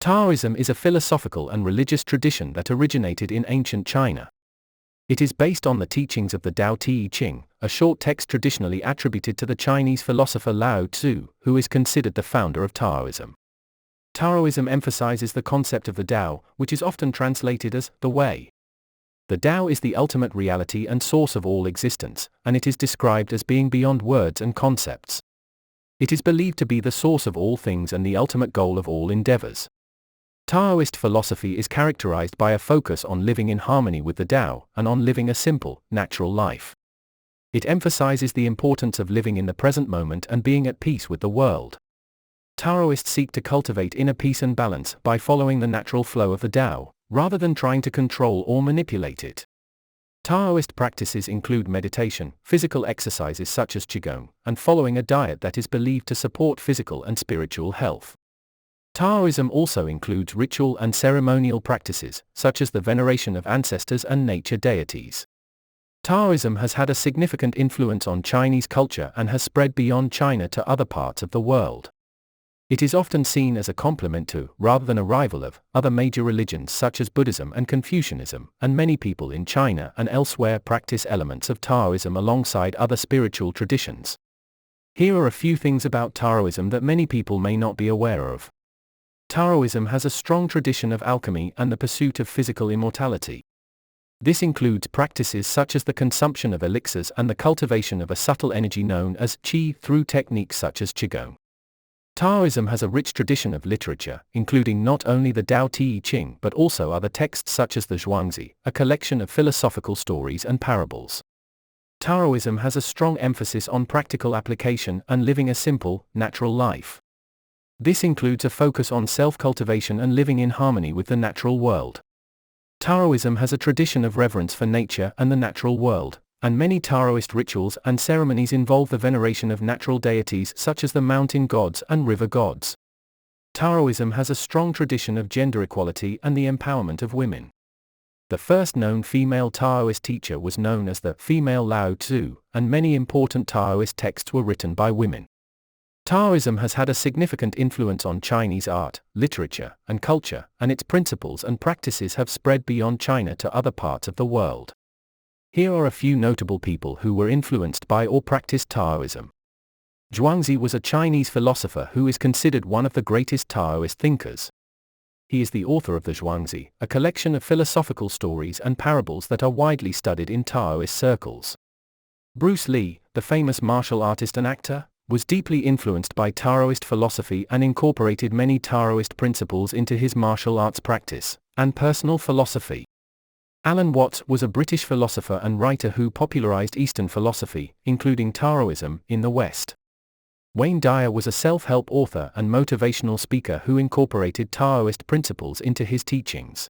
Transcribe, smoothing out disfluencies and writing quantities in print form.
Taoism is a philosophical and religious tradition that originated in ancient China. It is based on the teachings of the Tao Te Ching, a short text traditionally attributed to the Chinese philosopher Lao Tzu, who is considered the founder of Taoism. Taoism emphasizes the concept of the Tao, which is often translated as the way. The Tao is the ultimate reality and source of all existence, and it is described as being beyond words and concepts. It is believed to be the source of all things and the ultimate goal of all endeavors. Taoist philosophy is characterized by a focus on living in harmony with the Tao and on living a simple, natural life. It emphasizes the importance of living in the present moment and being at peace with the world. Taoists seek to cultivate inner peace and balance by following the natural flow of the Tao, rather than trying to control or manipulate it. Taoist practices include meditation, physical exercises such as Qigong, and following a diet that is believed to support physical and spiritual health. Taoism also includes ritual and ceremonial practices, such as the veneration of ancestors and nature deities. Taoism has had a significant influence on Chinese culture and has spread beyond China to other parts of the world. It is often seen as a complement to, rather than a rival of, other major religions such as Buddhism and Confucianism, and many people in China and elsewhere practice elements of Taoism alongside other spiritual traditions. Here are a few things about Taoism that many people may not be aware of. Taoism has a strong tradition of alchemy and the pursuit of physical immortality. This includes practices such as the consumption of elixirs and the cultivation of a subtle energy known as qi through techniques such as Qigong. Taoism has a rich tradition of literature, including not only the Tao Te Ching but also other texts such as the Zhuangzi, a collection of philosophical stories and parables. Taoism has a strong emphasis on practical application and living a simple, natural life. This includes a focus on self-cultivation and living in harmony with the natural world. Taoism has a tradition of reverence for nature and the natural world, and many Taoist rituals and ceremonies involve the veneration of natural deities such as the mountain gods and river gods. Taoism has a strong tradition of gender equality and the empowerment of women. The first known female Taoist teacher was known as the female Lao Tzu, and many important Taoist texts were written by women. Taoism has had a significant influence on Chinese art, literature, and culture, and its principles and practices have spread beyond China to other parts of the world. Here are a few notable people who were influenced by or practiced Taoism. Zhuangzi was a Chinese philosopher who is considered one of the greatest Taoist thinkers. He is the author of the Zhuangzi, a collection of philosophical stories and parables that are widely studied in Taoist circles. Bruce Lee, the famous martial artist and actor, was deeply influenced by Taoist philosophy and incorporated many Taoist principles into his martial arts practice and personal philosophy. Alan Watts was a British philosopher and writer who popularized Eastern philosophy, including Taoism, in the West. Wayne Dyer was a self-help author and motivational speaker who incorporated Taoist principles into his teachings.